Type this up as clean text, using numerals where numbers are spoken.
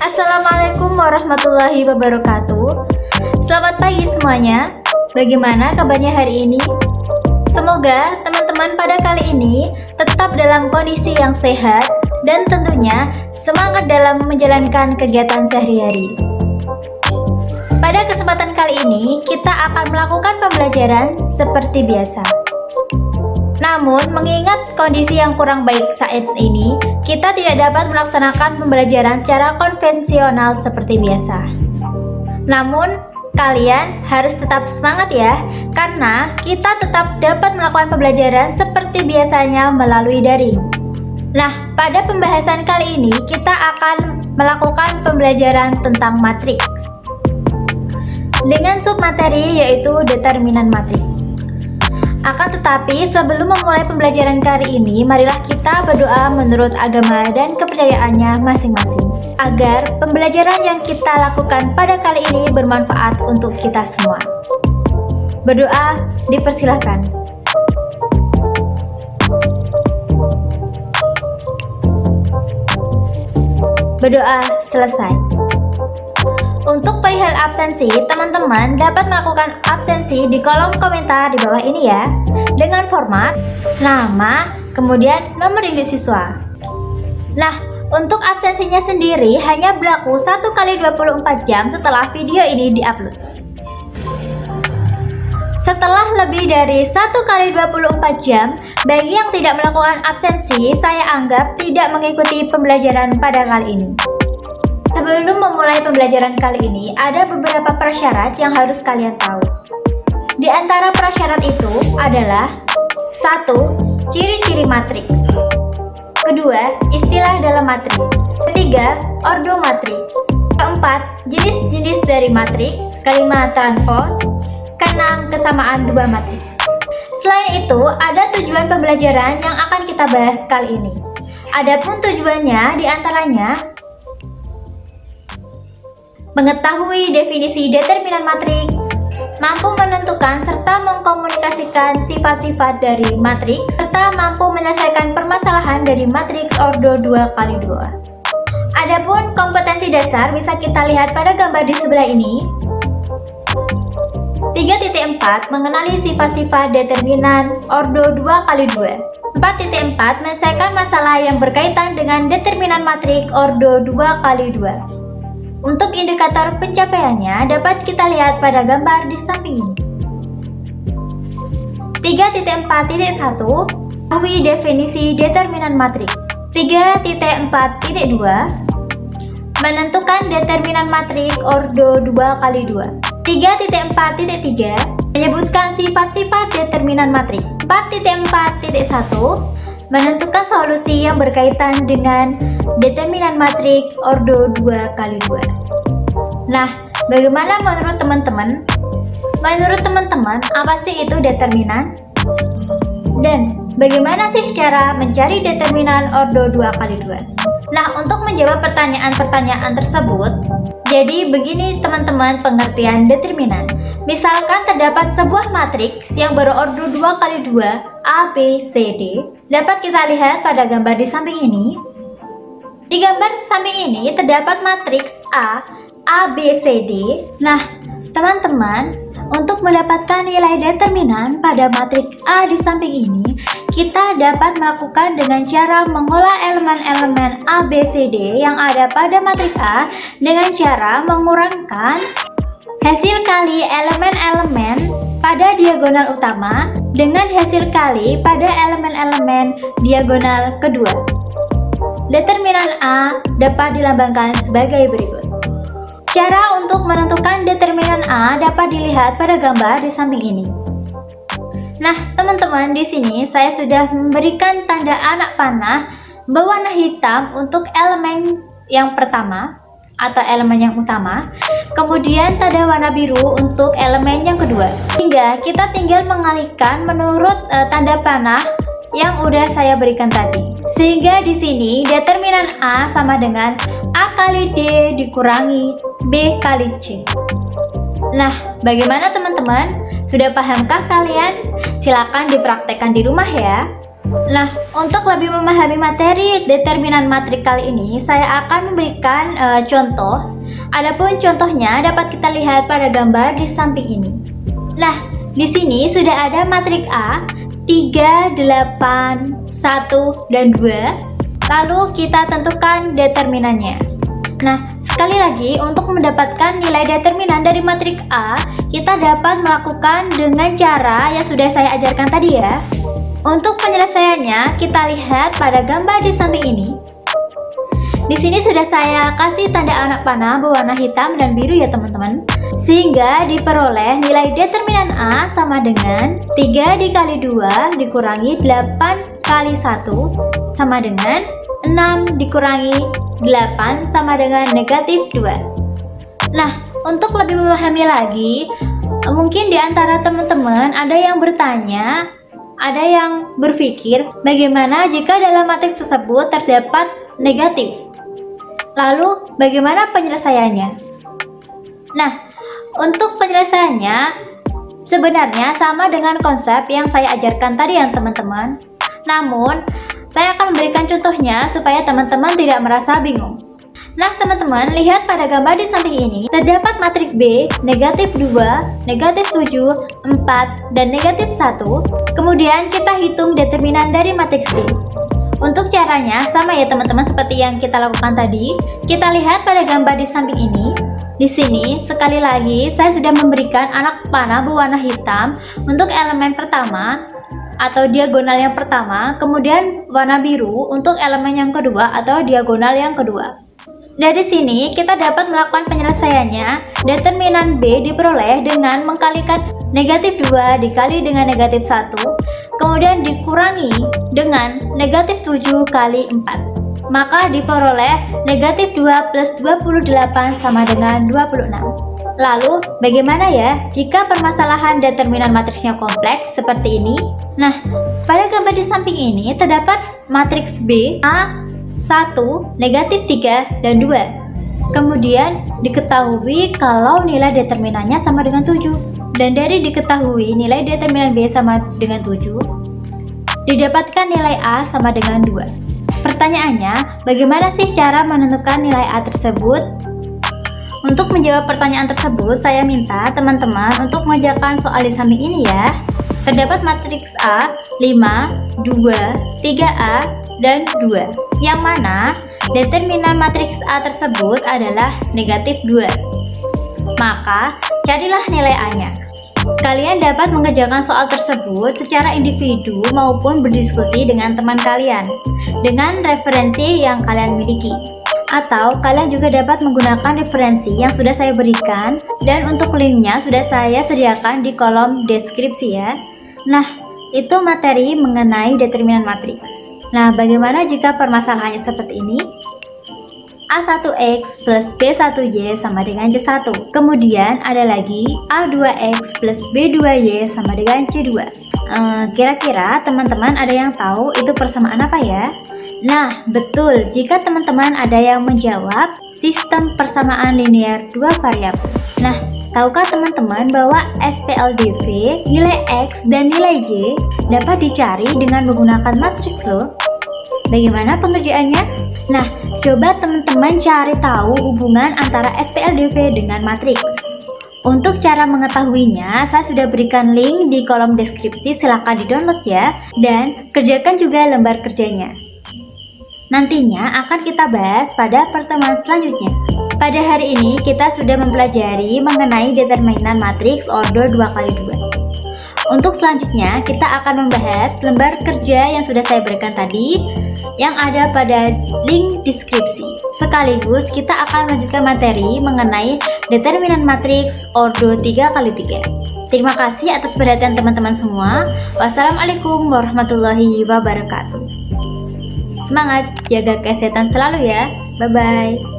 Assalamualaikum warahmatullahi wabarakatuh. Selamat pagi semuanya. Bagaimana kabarnya hari ini? Semoga teman-teman pada kali ini tetap dalam kondisi yang sehat dan tentunya semangat dalam menjalankan kegiatan sehari-hari. Pada kesempatan kali ini kita akan melakukan pembelajaran seperti biasa. Namun, mengingat kondisi yang kurang baik saat ini, kita tidak dapat melaksanakan pembelajaran secara konvensional seperti biasa. Namun, kalian harus tetap semangat ya, karena kita tetap dapat melakukan pembelajaran seperti biasanya melalui daring. Nah, pada pembahasan kali ini, kita akan melakukan pembelajaran tentang matriks dengan submateri yaitu determinan matriks. Akan tetapi sebelum memulai pembelajaran kali ini, marilah kita berdoa menurut agama dan kepercayaannya masing-masing, agar pembelajaran yang kita lakukan pada kali ini bermanfaat untuk kita semua. Berdoa dipersilahkan. Berdoa selesai. Untuk perihal absensi, teman-teman dapat melakukan absensi di kolom komentar di bawah ini ya, dengan format nama, kemudian nomor induk siswa. Nah, untuk absensinya sendiri hanya berlaku 1 kali 24 jam setelah video ini diupload. Setelah lebih dari 1 kali 24 jam, bagi yang tidak melakukan absensi, saya anggap tidak mengikuti pembelajaran pada kali ini. Sebelum memulai pembelajaran kali ini, ada beberapa prasyarat yang harus kalian tahu. Di antara prasyarat itu adalah 1. Ciri-ciri matriks. Kedua, istilah dalam matriks. Ketiga, ordo matriks. Keempat, jenis-jenis dari matriks. Kelima, transpos. Keenam, kesamaan dua matriks. Selain itu, ada tujuan pembelajaran yang akan kita bahas kali ini. Adapun tujuannya diantaranya mengetahui definisi determinan matriks, mampu menentukan serta mengkomunikasikan sifat-sifat dari matriks, serta mampu menyelesaikan permasalahan dari matriks ordo 2x2. Adapun kompetensi dasar bisa kita lihat pada gambar di sebelah ini. 3.4 mengenali sifat-sifat determinan ordo 2x2. 4.4 menyelesaikan masalah yang berkaitan dengan determinan matriks ordo 2x2. Untuk indikator pencapaiannya dapat kita lihat pada gambar di samping ini. 3.4.1 Ketahui definisi determinan matriks. 3.4.2 Menentukan determinan matriks ordo 2x2. 3.4.3 Menyebutkan sifat-sifat determinan matriks. 4.4.1 Menentukan solusi yang berkaitan dengan determinan matriks ordo 2x2. Nah, bagaimana menurut teman-teman? Menurut teman-teman, apa sih itu determinan? Dan bagaimana sih cara mencari determinan ordo 2x2? Nah, untuk menjawab pertanyaan-pertanyaan tersebut, jadi begini teman-teman pengertian determinan. Misalkan terdapat sebuah matriks yang berordo 2x2 A, B, C, D. Dapat kita lihat pada gambar di samping ini. Di gambar samping ini terdapat matriks A, B, C, D. Nah, teman-teman, untuk mendapatkan nilai determinan pada matriks A di samping ini, kita dapat melakukan dengan cara mengolah elemen-elemen A, B, C, D yang ada pada matriks A dengan cara mengurangkan hasil kali elemen-elemen pada diagonal utama dengan hasil kali pada elemen-elemen diagonal kedua. Determinan A dapat dilambangkan sebagai berikut. Cara untuk menentukan determinan A dapat dilihat pada gambar di samping ini. Nah, teman-teman, di sini saya sudah memberikan tanda anak panah berwarna hitam untuk elemen yang pertama atau elemen yang utama, kemudian tanda warna biru untuk elemen yang kedua. Hingga kita tinggal mengalihkan menurut tanda panah yang udah saya berikan tadi. Sehingga di sini determinan A sama dengan A kali D dikurangi B kali C. Nah, bagaimana teman-teman? Sudah pahamkah kalian? Silakan dipraktekkan di rumah ya. Nah, untuk lebih memahami materi determinan matrik kali ini, saya akan memberikan contoh. Adapun contohnya dapat kita lihat pada gambar di samping ini. Nah, di sini sudah ada matrik A 3, 8, 1, dan 2. Lalu kita tentukan determinannya. Nah, sekali lagi untuk mendapatkan nilai determinan dari matrik A, kita dapat melakukan dengan cara yang sudah saya ajarkan tadi ya. Untuk penyelesaiannya, kita lihat pada gambar di samping ini. Di sini sudah saya kasih tanda anak panah berwarna hitam dan biru ya teman-teman. Sehingga diperoleh nilai determinan A sama dengan 3 dikali 2 dikurangi 8 kali 1 sama dengan 6 dikurangi 8 sama dengan negatif 2. Nah, untuk lebih memahami lagi, mungkin di antara teman-teman ada yang bertanya, ada yang berpikir bagaimana jika dalam matriks tersebut terdapat negatif. Lalu bagaimana penyelesaiannya? Nah, untuk penyelesaiannya sebenarnya sama dengan konsep yang saya ajarkan tadi ya teman-teman. Namun, saya akan memberikan contohnya supaya teman-teman tidak merasa bingung. Nah teman-teman, lihat pada gambar di samping ini, terdapat matrik B, negatif 2, negatif 7, 4, dan negatif 1. Kemudian kita hitung determinan dari matriks B. Untuk caranya sama ya teman-teman seperti yang kita lakukan tadi. Kita lihat pada gambar di samping ini. Di sini sekali lagi saya sudah memberikan anak panah berwarna hitam untuk elemen pertama atau diagonal yang pertama, kemudian warna biru untuk elemen yang kedua atau diagonal yang kedua. Dari sini kita dapat melakukan penyelesaiannya. Determinan B diperoleh dengan mengkalikan negatif 2 dikali dengan negatif 1, kemudian dikurangi dengan negatif 7 kali 4. Maka diperoleh negatif 2 plus 28 sama dengan 26. Lalu bagaimana ya jika permasalahan determinan matriksnya kompleks seperti ini? Nah, pada gambar di samping ini terdapat matriks B A 1, negatif 3, dan 2. Kemudian diketahui kalau nilai determinannya sama dengan 7. Dan dari diketahui nilai determinan B sama dengan 7, didapatkan nilai A sama dengan 2. Pertanyaannya, bagaimana sih cara menentukan nilai A tersebut? Untuk menjawab pertanyaan tersebut, saya minta teman-teman untuk mengerjakan soal di samping ini ya. Terdapat matriks A 5, 2, 3A, dan 2, yang mana determinan matriks A tersebut adalah negatif 2. Maka, carilah nilai A-nya. Kalian dapat mengerjakan soal tersebut secara individu maupun berdiskusi dengan teman kalian dengan referensi yang kalian miliki. Atau kalian juga dapat menggunakan referensi yang sudah saya berikan, dan untuk linknya sudah saya sediakan di kolom deskripsi ya. Nah, itu materi mengenai determinan matriks. Nah, bagaimana jika permasalahannya seperti ini? A1X plus B1Y sama dengan C1. Kemudian ada lagi A2X plus B2Y sama dengan C2. Kira-kira teman-teman ada yang tahu itu persamaan apa ya? Nah, betul, jika teman-teman ada yang menjawab sistem persamaan linear dua variabel. Nah, tahukah teman-teman bahwa SPLDV, nilai X dan nilai Y dapat dicari dengan menggunakan matriks loh? Bagaimana pengerjaannya? Nah, coba teman-teman cari tahu hubungan antara SPLDV dengan matriks. Untuk cara mengetahuinya, saya sudah berikan link di kolom deskripsi, silahkan di-download ya, dan kerjakan juga lembar kerjanya. Nantinya akan kita bahas pada pertemuan selanjutnya. Pada hari ini kita sudah mempelajari mengenai determinan matriks order 2x2. Untuk selanjutnya kita akan membahas lembar kerja yang sudah saya berikan tadi yang ada pada link deskripsi. Sekaligus kita akan melanjutkan materi mengenai determinan matriks order 3x3. Terima kasih atas perhatian teman-teman semua. Wassalamualaikum warahmatullahi wabarakatuh. Semangat, jaga kesehatan selalu ya. Bye-bye.